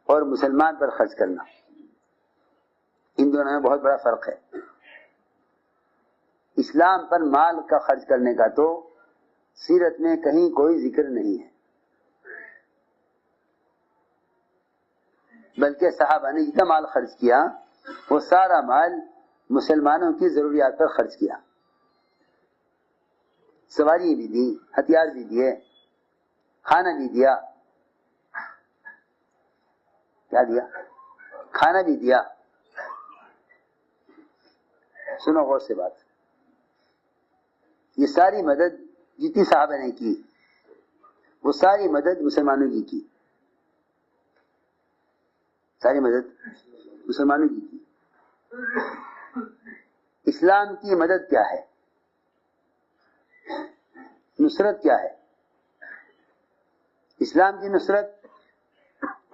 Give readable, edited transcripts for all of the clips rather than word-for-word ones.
اور مسلمان پر خرچ کرنا، ان دونوں میں بہت بڑا فرق ہے۔ اسلام پر مال کا خرچ کرنے کا تو سیرت میں کہیں کوئی ذکر نہیں ہے، بلکہ صحابہ نے جتنا مال خرچ کیا وہ سارا مال مسلمانوں کی ضروریات پر خرچ کیا، سواری بھی دی، ہتھیار بھی دیے، کھانا بھی دیا، کیا دیا؟ کھانا بھی دیا۔ سنو غور سے بات، یہ ساری مدد جتنی صحابہ نے کی وہ ساری مدد مسلمانوں کی ساری مدد مسلمانوں کی اسلام کی مدد کیا ہے؟ نصرت کیا ہے؟ اسلام کی نصرت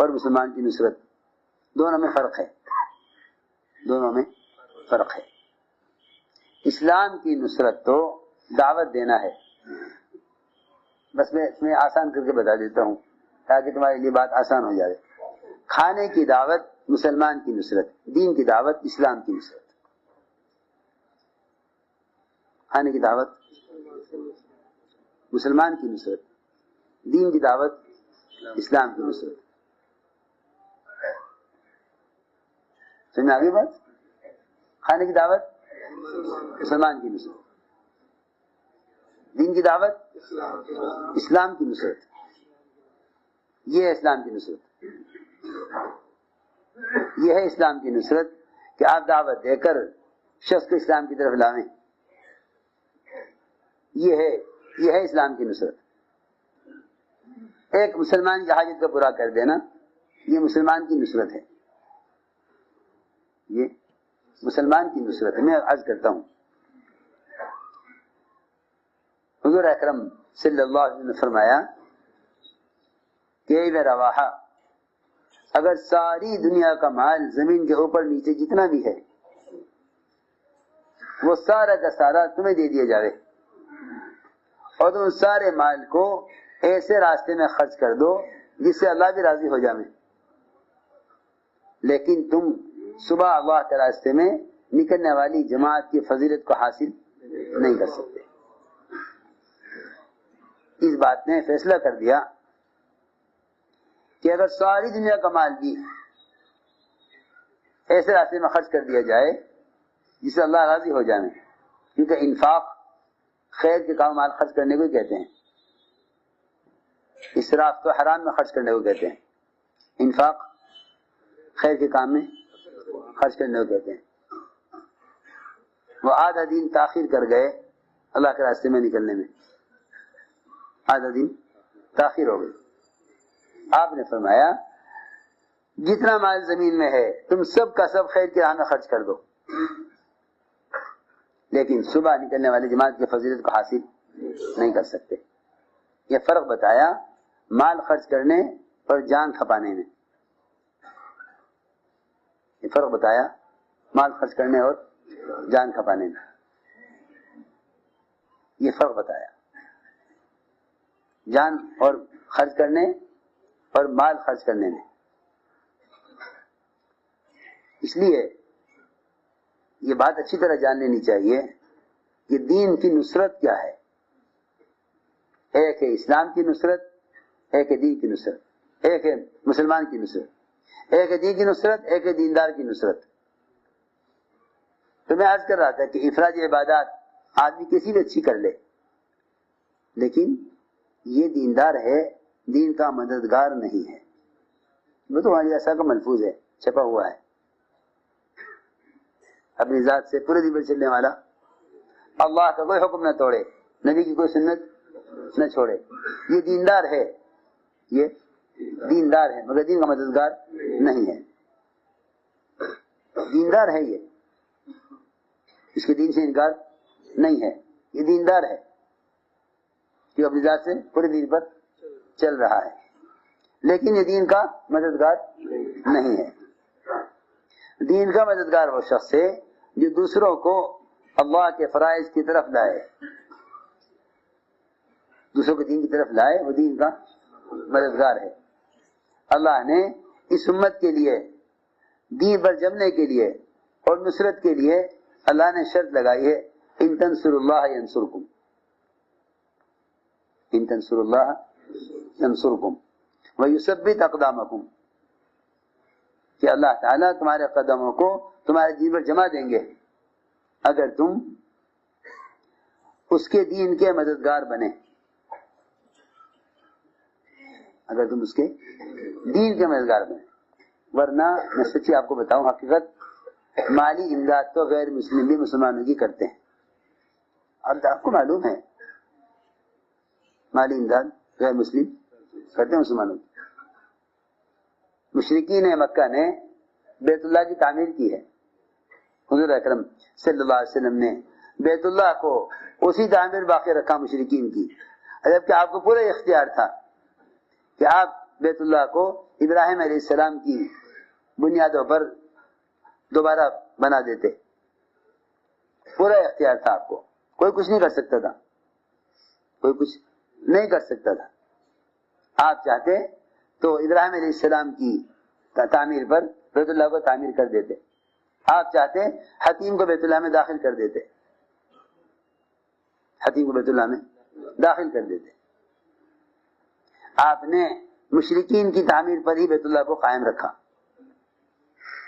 اور مسلمان کی نصرت دونوں میں فرق ہے، دونوں میں فرق ہے۔ اسلام کی نصرت تو دعوت دینا ہے، بس میں اس میں آسان کر کے بتا دیتا ہوں تاکہ تمہارے لیے بات آسان ہو جائے۔ کھانے کی دعوت مسلمان کی نصرت، دین کی دعوت اسلام کی نصرت۔ کھانے کی دعوت مسلمان کی نصرت، دین کی دعوت اسلام کی نصرت۔ سمجھ میں آ گئی بات؟ کھانے کی دعوت مسلمان کی نصرت، دین کی دعوت اسلام کی نصرت۔ یہ ہے اسلام کی نصرت، یہ ہے اسلام کی نصرت کہ آپ دعوت دے کر شخص کو اسلام کی طرف لاویں۔ یہ ہے اسلام کی نصرت۔ ایک مسلمان کی حاجت کا پورا کر دینا، یہ مسلمان کی نصرت ہے، یہ مسلمان کی نصرت ہے۔ میں عرض کرتا ہوں، حضور اکرم صلی اللہ علیہ وسلم نے فرمایا کہ اے میرا رواحہ، اگر ساری دنیا کا مال زمین کے اوپر نیچے جتنا بھی ہے وہ سارا کا سارا تمہیں دے دیا جائے اور تم سارے مال کو ایسے راستے میں خرچ کر دو جس سے اللہ بھی راضی ہو جائے، لیکن تم صبح اللہ کے راستے میں نکلنے والی جماعت کی فضیلت کو حاصل نہیں کر سکتے۔ اس بات نے فیصلہ کر دیا کہ اگر ساری دنیا کا مال بھی ایسے راستے میں خرچ کر دیا جائے جس سے اللہ راضی ہو جائے، کیونکہ انفاق خیر کے کام مال خرچ کرنے کو کہتے ہیں، اسراف تو حرام میں خرچ کرنے کو کہتے ہیں، انفاق خیر کے کام میں خرچ کرنے کو کہتے ہیں۔ وہ آدھا دن تاخیر کر گئے اللہ کے راستے میں نکلنے میں، آدھا دن تاخیر ہو گئی۔ آپ نے فرمایا جتنا مال زمین میں ہے تم سب کا سب خیر کی راہ میں خرچ کر دو، لیکن صبح نکلنے والی جماعت کی فضیلت کو حاصل نہیں کر سکتے۔ یہ فرق بتایا مال خرچ کرنے اور جان کھپانے میں، یہ فرق بتایا مال خرچ کرنے اور جان کھپانے میں، یہ فرق بتایا جان اور خرچ کرنے اور مال خرچ کرنے میں۔ اس لیے یہ بات اچھی طرح جان لینی چاہیے کہ دین کی نصرت کیا ہے۔ ایک ہے اسلام کی نصرت، ایک ہے دین کی نصرت، ایک ہے مسلمان کی نصرت، ایک ہے دین کی نصرت، ایک ہے دیندار کی نصرت۔ تو میں عرض کر رہا تھا کہ افرادی عبادات آدمی کسی بھی اچھی کر لے، لیکن یہ دیندار ہے، دین کا مددگار نہیں ہے۔ وہ تو ہماری ایسا کا ملفوظ ہے، چھپا ہوا ہے، اپنی ذات سے پورے دن پر چلنے والا، اللہ کا کوئی حکم نہ توڑے، نبی کی کوئی سنت نہ چھوڑے، یہ دیندار ہے، یہ دیندار ہے، مگر دین کا مددگار نہیں ہے۔ دیندار ہے یہ، اس کے دین سے انکار نہیں ہے، یہ دیندار ہے کہ اپنی ذات سے پورے دین پر چل رہا ہے، لیکن یہ دین کا مددگار نہیں ہے۔ دین کا مددگار وہ شخص ہے جو دوسروں کو اللہ کے فرائض کی طرف لائے، دوسروں کو دین کی طرف لائے، وہ دین کا مددگار ہے۔ اللہ نے اس امت کے لیے دین پر جمنے کے لیے اور نصرت کے لیے اللہ نے شرط لگائی ہے ان تنصروا اللہ ینصرکم، ان تنصروا اللہ ینصرکم ویثبت اقدامکم، کہ اللہ تعالیٰ تمہارے قدموں کو تمہارے دین پر جمع دیں گے اگر تم اس کے دین کے مددگار بنے، اگر تم اس کے دین کے مددگار بنے۔ ورنہ میں سچی آپ کو بتاؤں حقیقت، مالی امداد تو غیر مسلم بھی مسلمانوں کی کرتے ہیں، اور آپ کو معلوم ہے مالی امداد غیر مسلم کرتے ہیں مسلمانوں کی۔ مشرکین مکہ نے بیت اللہ کی تعمیر کی ہے، حضور اکرم صلی اللہ علیہ وسلم نے بیت اللہ کو اسی تعمیر باقی رکھا مشرکین کی، جبکہ آپ کو پورا اختیار تھا کہ آپ بیت اللہ کو ابراہیم علیہ السلام کی بنیادوں پر دوبارہ بنا دیتے، پورا اختیار تھا آپ کو، کوئی کچھ نہیں کر سکتا تھا، کوئی کچھ نہیں کر سکتا تھا۔ آپ چاہتے تو ابراہیم علیہ السلام کی تعمیر پر بیت اللہ کو تعمیر کر دیتے، آپ چاہتے حتیم کو بیت اللہ میں داخل کر دیتے، حتیم کو بیت اللہ میں داخل کر دیتے۔ آپ نے مشرکین کی تعمیر پر ہی بیت اللہ کو قائم رکھا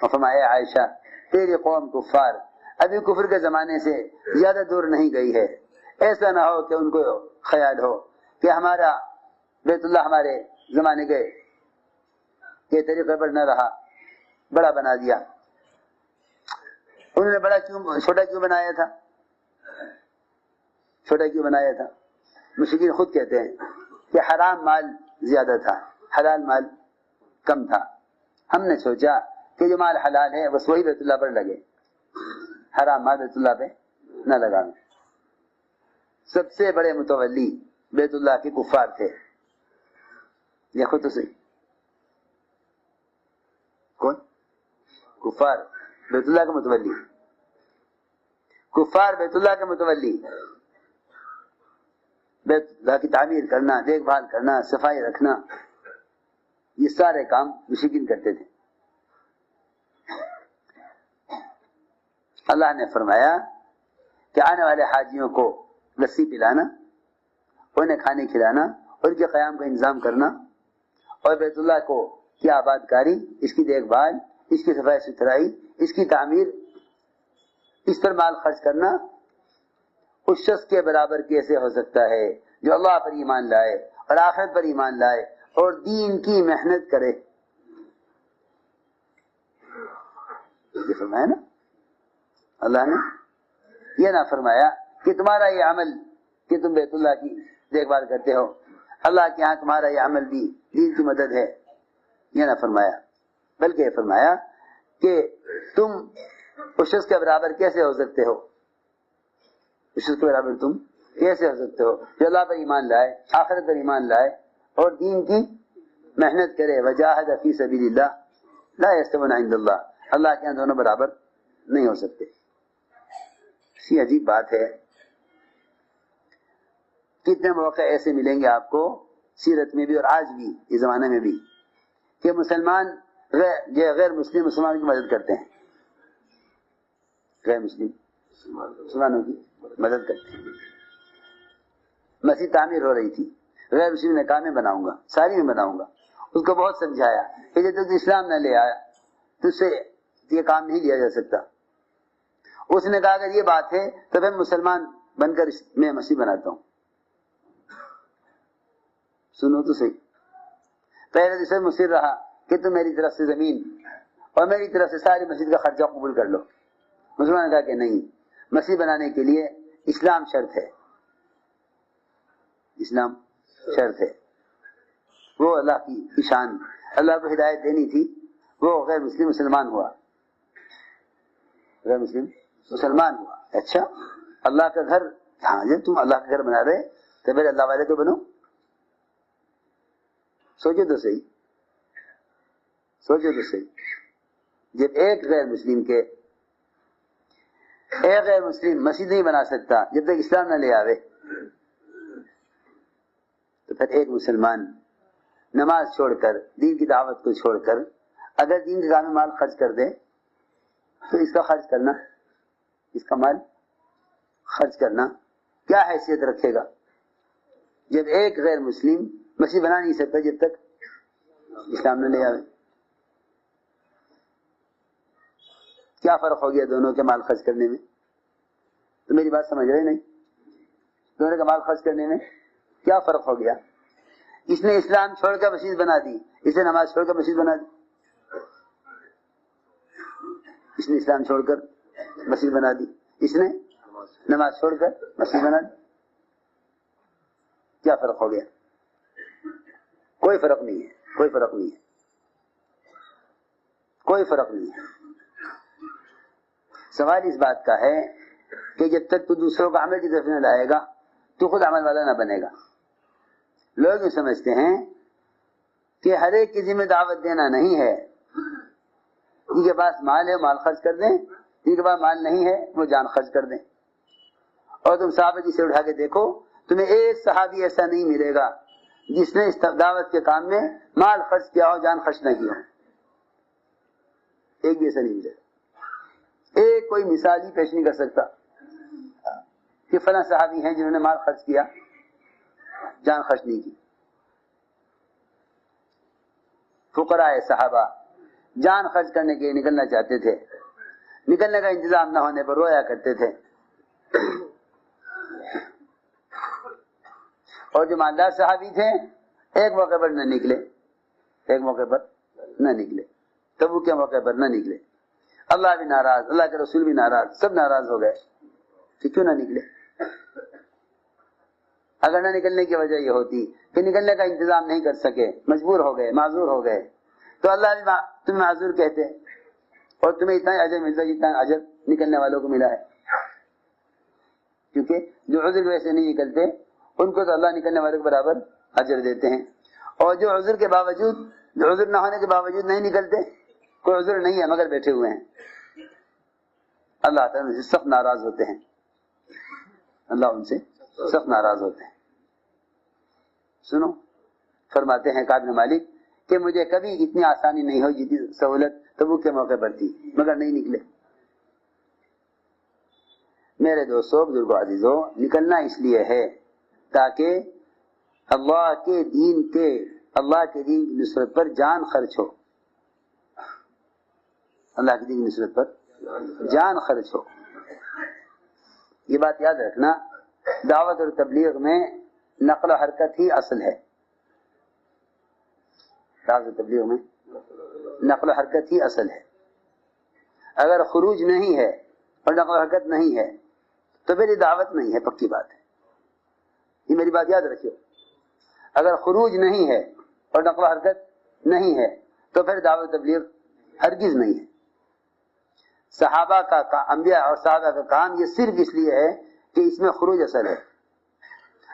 اور فرمایا عائشہ تیری قوم کفار ابھی کفر کے زمانے سے زیادہ دور نہیں گئی ہے، ایسا نہ ہو کہ ان کو خیال ہو کہ ہمارا بیت اللہ ہمارے زمانے کے طریقے پر نہ رہا، بڑا بنا دیا۔ انہوں نے بڑا چھوٹا کیوں بنایا تھا؟ چھوٹا کیوں بنایا تھا؟ مشرکین خود کہتے ہیں کہ حرام مال زیادہ تھا، حلال مال کم تھا، ہم نے سوچا کہ جو مال حلال ہے بس وہی بیت اللہ پر لگے، حرام مال بیت اللہ پہ نہ لگانا۔ سب سے بڑے متولی بیت اللہ کے کفار تھے، دیکھو تو صحیح، کون؟ کفار بیت اللہ کے متولی، کفار بیت اللہ کے متولی، بیت اللہ کی تعمیر کرنا، دیکھ بھال کرنا، صفائی رکھنا، یہ سارے کام مشرکین کرتے تھے۔ اللہ نے فرمایا کہ آنے والے حاجیوں کو لسی پلانا، انہیں کھانے کھلانا، ان کے قیام کا انتظام کرنا، اور بیت اللہ کو کی آباد کاری، اس کی دیکھ بھال، اس کی صفائی ستھرائی، اس کی تعمیر، اس پر مال خرچ کرنا اس شخص کے برابر کیسے ہو سکتا ہے جو اللہ پر ایمان لائے اور آخرت پر ایمان لائے اور دین کی محنت کرے۔ یہ فرمایا نا اللہ نے، یہ نہ فرمایا کہ تمہارا یہ عمل کہ تم بیت اللہ کی دیکھ بھال کرتے ہو، اللہ کے ہاں تمہارا یہ عمل بھی دین کی مدد ہے، یہ نہ فرمایا، بلکہ یہ فرمایا کہ تم اس شخص کے برابر کیسے ہو سکتے ہو، اس شخص کے برابر تم کیسے ہو سکتے ہو جو اللہ پر ایمان لائے، آخرت پر ایمان لائے اور دین کی محنت کرے۔ وجاہد فی سبیل اللہ لا یستوون عند اللہ، اللہ کے ہاں دونوں برابر نہیں ہو سکتے۔ اسی عجیب بات ہے، کتنے موقع ایسے ملیں گے آپ کو سیرت میں بھی اور آج بھی اس زمانے میں بھی کہ مسلمان غیر مسلم مسلمانوں کی مدد کرتے ہیں، غیر مسلم مسلمانوں کی مدد کرتے ہیں۔ مسجد تعمیر ہو رہی تھی، غیر مسلم نے کہا میں بناؤں گا، ساری میں بناؤں گا، اس کو بہت سمجھایا کہ جب تک اسلام نہ لے آیا تو اس سے یہ کام نہیں لیا جا سکتا۔ اس نے کہا اگر یہ بات ہے تو میں مسلمان بن کر میں مسجد بناتا ہوں۔ سنو تو صحیح، پہلے جسے مصر رہا کہ تم میری طرف سے زمین اور میری طرف سے ساری مسجد کا خرچہ قبول کر لو۔ مسلمان نے کہا کہ نہیں، مسجد بنانے کے لیے اسلام شرط ہے، اسلام شرط ہے۔ وہ اللہ کی شان، اللہ کو ہدایت دینی تھی، وہ غیر مسلم مسلمان ہوا، غیر مسلم مسلمان ہوا۔ اچھا اللہ کا گھر، ہاں جب تم اللہ کا گھر بنا رہے تو پھر اللہ والے تو بنو۔ سوچو تو صحیح، سوچو تو صحیح، جب ایک غیر مسلم مسجد نہیں بنا سکتا جب تک اسلام نہ لے آوے، تو پھر ایک مسلمان نماز چھوڑ کر، دین کی دعوت کو چھوڑ کر اگر دین کے کام میں مال خرچ کر دے تو اس کا خرچ کرنا، اس کا مال خرچ کرنا کیا حیثیت رکھے گا؟ جب ایک غیر مسلم مسجد بنا نہیں سکتا جب تک اسلام نہ لے آئے. کیا فرق ہو گیا دونوں کے مال خرچ کرنے میں؟ تو میری بات سمجھ رہے نہیں؟ دونوں کا مال خرچ کرنے میں کیا فرق ہو گیا؟ اس نے اسلام چھوڑ کر مسجد بنا دی، اس نے نماز چھوڑ کر مسجد بنا دی. اس نے اسلام چھوڑ کر مسجد بنا دی، اس نے نماز چھوڑ کر مسجد بنا دی. کیا فرق ہو گیا؟ کوئی فرق نہیں ہے، کوئی فرق نہیں ہے، کوئی فرق نہیں ہے. سوال اس بات کا ہے کہ جب تک تو دوسروں کو عمل کی طرف نہ لائے گا تو خود عمل والا نہ بنے گا. لوگ یہ سمجھتے ہیں کہ ہر ایک کی ذمہ دعوت دینا نہیں ہے. ان کے پاس مال ہے مال خرچ کر دیں، ان کے پاس مال نہیں ہے وہ جان خرچ کر دیں. اور تم صحابہ کی سے اٹھا کے دیکھو، تمہیں ایک صحابی ایسا نہیں ملے گا جس نے اس دعوت کے کام میں مال خرچ کیا ہو جان خرچ نہ کیا ہو. ایک بھی ایسا نہیں ملے گا. ایک کوئی مثال ہی پیش نہیں کر سکتا کہ فلاں صحابی ہیں جنہوں نے مال خرچ کیا جان خرچ نہیں کی. فقراء صحابہ جان خرچ کرنے کے لیے نکلنا چاہتے تھے، نکلنے کا انتظام نہ ہونے پر رویا کرتے تھے. اور جو مالدار صحابی تھے ایک موقع پر نہ نکلے، ایک موقع پر نہ نکلے، تبوک کے موقع پر نہ نکلے. اللہ بھی ناراض، اللہ کے رسول بھی ناراض، سب ناراض ہو گئے کہ کیوں نہ نکلے. اگر نہ نکلنے کی وجہ یہ ہوتی کہ نکلنے کا انتظام نہیں کر سکے، مجبور ہو گئے، معذور ہو گئے، تو اللہ بھی تمہیں معذور کہتے اور تمہیں اتنا اجر ملتا جتنا اجر نکلنے والوں کو ملا ہے. کیونکہ جو عذر ویسے نہیں نکلتے ان کو تو اللہ نکلنے والوں کے برابر اجر دیتے ہیں. اور جو عذر کے باوجود، جو عذر نہ ہونے کے باوجود نہیں نکلتے، کوئی عذر نہیں ہے مگر بیٹھے ہوئے ہیں، اللہ تعالیٰ ان سے سخت ناراض ہوتے ہیں. اللہ ان سے سخت ناراض ہوتے ہیں. سنو، فرماتے ہیں کعب بن مالک کہ مجھے کبھی اتنی آسانی نہیں ہوئی جتنی سہولت تبوک کے موقع پر تھی مگر نہیں نکلے. میرے دوستو، بزرگوں، عزیزوں، نکلنا اس لیے ہے تاکہ اللہ کے دین کی نصرت پر جان خرچ ہو. اللہ کے دین کی نصرت پر جان خرچ ہو. یہ بات یاد رکھنا، دعوت اور تبلیغ میں نقل و حرکت ہی اصل ہے. دعوت و تبلیغ میں نقل و حرکت ہی اصل ہے. اگر خروج نہیں ہے اور نقل و حرکت نہیں ہے تو پھر یہ دعوت نہیں ہے، پکی بات ہے. یہ میری بات یاد رکھیے. اگر خروج نہیں ہے اور نقل و حرکت نہیں ہے تو پھر دعوت و تبلیغ ہرگز نہیں ہے. صحابہ کا انبیاء اور صحابہ کا کام یہ صرف اس لیے ہے کہ اس میں خروج اصل ہے.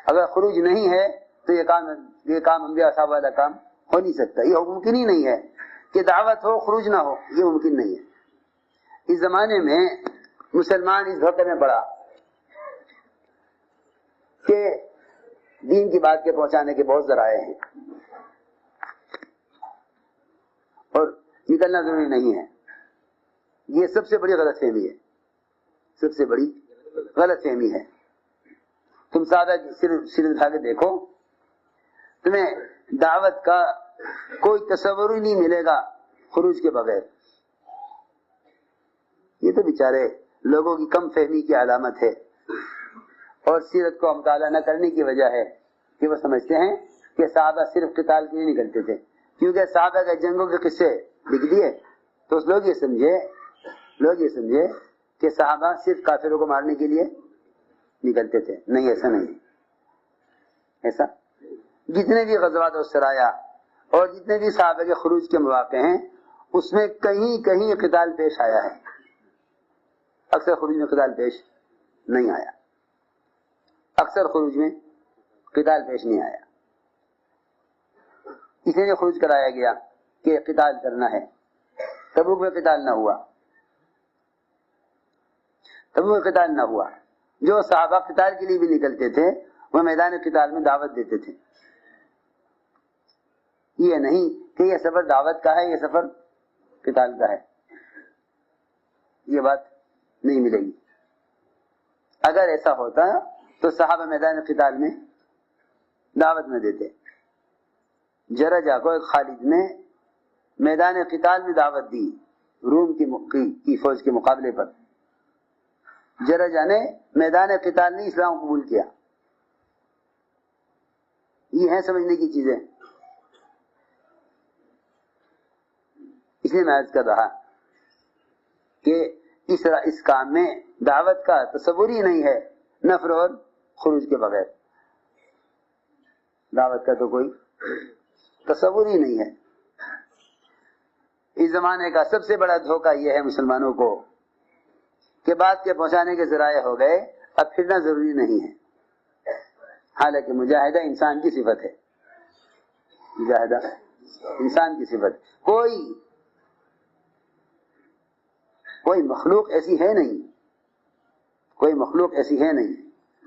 اگر خروج نہیں ہے تو یہ کام انبیاء اور صحابہ کا کام ہو نہیں سکتا. یہ ممکن ہی نہیں ہے کہ دعوت ہو خروج نہ ہو، یہ ممکن نہیں ہے. اس زمانے میں مسلمان اس دھوکے میں پڑا کہ دین کی بات کے پہنچانے کے بہت ذرائع ہیں اور نکلنا ضروری نہیں ہے. یہ سب سے بڑی غلط فہمی ہے، سب سے بڑی غلط فہمی ہے. تم سادہ صرف اٹھا کے دیکھو، تمہیں دعوت کا کوئی تصور ہی نہیں ملے گا خروج کے بغیر. یہ تو بیچارے لوگوں کی کم فہمی کی علامت ہے اور سیرت کو مطالعہ نہ کرنے کی وجہ ہے کہ وہ سمجھتے ہیں کہ صحابہ صرف قتال کے لیے نکلتے تھے. کیونکہ صحابہ کے جنگوں کے قصے لکھ دیے تو لوگ یہ سمجھے کہ صحابہ صرف کافروں کو مارنے کے لیے نکلتے تھے. نہیں، ایسا نہیں. ایسا جتنے بھی غزوات و سرایا اور جتنے بھی صحابہ کے خروج کے مواقع ہیں اس میں کہیں کہیں قتال پیش آیا ہے. اکثر خروج میں قتال پیش نہیں آیا. اکثر خروج میں قتال پیش نہیں آیا. اس لیے خروج کرایا گیا کہ قتال کرنا ہے. تبوک میں قتال نہ ہوا. تبوک میں قتال نہ ہوا. جو صحابہ قتال کے لیے بھی نکلتے تھے وہ میدان قتال میں دعوت دیتے تھے. یہ نہیں کہ یہ سفر دعوت کا ہے، یہ سفر قتال کا ہے، یہ بات نہیں ملے گی۔ اگر ایسا ہوتا تو صحابہ میدان قتال میں دعوت میں دیتے۔ جرجہ کو ایک خالد نے میدان قتال میں دعوت دی روم کی فوج کے مقابلے پر۔ جرجہ نے میدان قتال نے اسلام قبول کیا۔ یہ ہے سمجھنے کی چیزیں۔ اس لیے میں عرض کر رہا کہ اس کام میں دعوت کا تصور ہی نہیں ہے نفر اور خروج کے بغیر۔ دعوت کا تو کوئی تصور ہی نہیں ہے۔ اس زمانے کا سب سے بڑا دھوکہ یہ ہے مسلمانوں کو کہ بات کے پہنچانے کے ذرائع ہو گئے، اب پھرنا ضروری نہیں ہے۔ حالانکہ مجاہدہ انسان کی صفت ہے، مجاہدہ انسان کی صفت۔ کوئی مخلوق ایسی ہے نہیں، کوئی مخلوق ایسی ہے نہیں،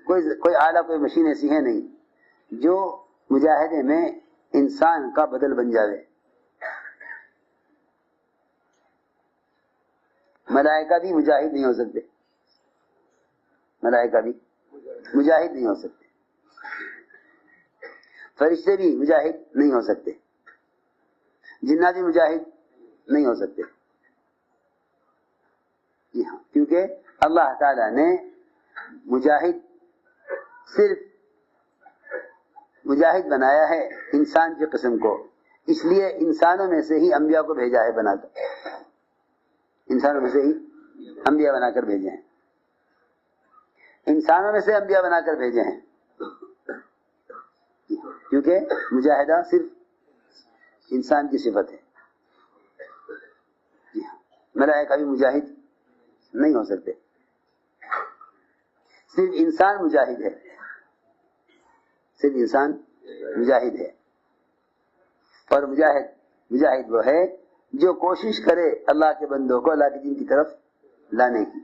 کوئی آلہ کوئی مشین ایسی ہے نہیں جو مجاہدے میں انسان کا بدل بن جاوے۔ ملائکہ بھی مجاہد نہیں ہو سکتے، ملائکہ بھی مجاہد نہیں ہو سکتے، فرشتے بھی مجاہد نہیں ہو سکتے، جنات بھی مجاہد نہیں ہو سکتے۔ جی ہاں، کیونکہ اللہ تعالیٰ نے مجاہد صرف مجاہد بنایا ہے انسان کی قسم کو، اس لیے انسانوں میں سے ہی انبیاء کو بھیجا ہے بنا کر، انسانوں میں سے ہی انبیاء بنا کر بھیجے ہیں، انسانوں میں سے انبیاء بنا کر بھیجے ہیں، کیونکہ مجاہدہ صرف انسان کی صفت ہے۔ جی ہاں، ملائکہ بھی مجاہد نہیں ہو سکتے، صرف انسان مجاہد ہے، صرف انسان مجاہد ہے۔ اور مجاہد وہ ہے جو کوشش کرے اللہ کے بندوں کو اللہ کے دین کی طرف لانے کی۔